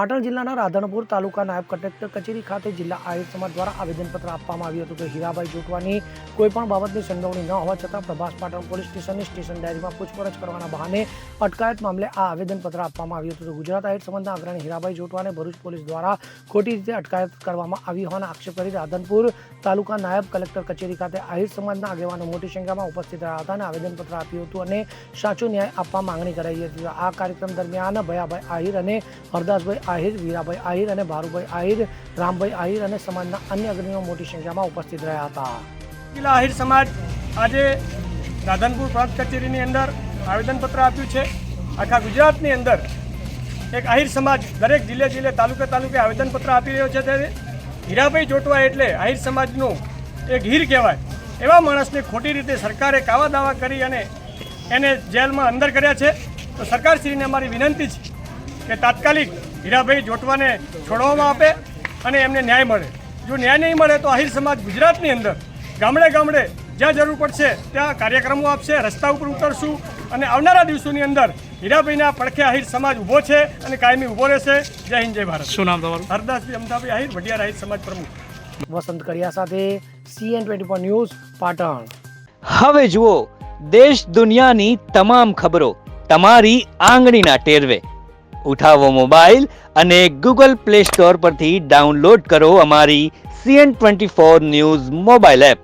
પાટણ જિલ્લાના રાધનપુર તાલુકા નાયબ કલેક્ટર કચેરી ખાતે જિલ્લા આહિર સમાજ દ્વારા આવેદનપત્ર આપવામાં આવ્યું હતું કે હીરાભાઈ જોટવાની કોઈપણ બાબતની સંડોવણી ન હોવા છતાં પ્રભાસ પાટણ પોલીસ સ્ટેશનની સ્ટેશન ડાયરીમાં પૂછપરછ કરવાના બહાને અટકાયત મામલે આ આવેદનપત્ર આપવામાં આવ્યું હતું. ગુજરાત આહિર સમાજના અગ્રણી હીરાભાઈ જોટવાને ભરૂચ પોલીસ દ્વારા ખોટી રીતે અટકાયત કરવામાં આવી હોવાના આક્ષેપ કરી રાધનપુર તાલુકા નાયબ કલેક્ટર કચેરી ખાતે આહિર સમાજના આગેવાનો મોટી સંખ્યામાં ઉપસ્થિત રહ્યા હતા અને આવેદનપત્ર આપ્યું હતું અને સાચો ન્યાય આપવા માંગણી કરાઈ હતી. આ કાર્યક્રમ દરમિયાન ભયાભાઈ આહિર અને હરદાસભાઈ આહિર, વીરાભાઈ આહિર અને ભારુભાઈ આહિર, રામભાઈ આહિર અને સમાજના અન્ય અગ્રણીઓ મોટી સંખ્યામાં ઉપસ્થિત રહ્યા હતા. જિલ્લા આહિર સમાજ આજે રાધનપુર પ્રાંત કચેરીની અંદર આવેદનપત્ર આપ્યું છે. આખા ગુજરાતની અંદર એક આહિર સમાજ દરેક જિલ્લે તાલુકે આવેદનપત્ર આપી રહ્યો છે. ત્યારે હીરાભાઈ જોટવા એટલે આહિર સમાજનું એક હીર કહેવાય. એવા માણસને ખોટી રીતે સરકારે કાવા દાવા કરી અને એને જેલમાં અંદર કર્યા છે. તો સરકારશ્રીને અમારી વિનંતી છે કે તાત્કાલિક હીરાભાઈ જોટવાને છોડવામાં આપે અને એમને ન્યાય મળે. જો ન્યાય નહીં મળે તો આહિર સમાજ ગુજરાતની અંદર ગામડે જ્યાં જરૂર પડશે ત્યાં કાર્યક્રમો આપશે, રસ્તા ઉપર ઉતરશું અને આવનારા દિવસોની અંદર હીરાભાઈના પડખે આહિર સમાજ ઊભો છે અને કાયમી ઊભો રહેશે. જય હિન્દ, જય ભારત. શું નામ તમારું? હરદાસભાઈ અમદાભાઈ આહિર, વડિયાર આહિર સમાજ પ્રમુખ. વસંત કડિયા સાથે CN24 ન્યૂઝ પાટણ. હવે જુઓ દેશ દુનિયાની તમામ ખબરો તમારી આંગળીના ટેરવે. ઉઠાવો મોબાઈલ અને Google Play Store પરથી ડાઉનલોડ કરો અમારી CN24 ન્યૂઝ મોબાઈલ એપ.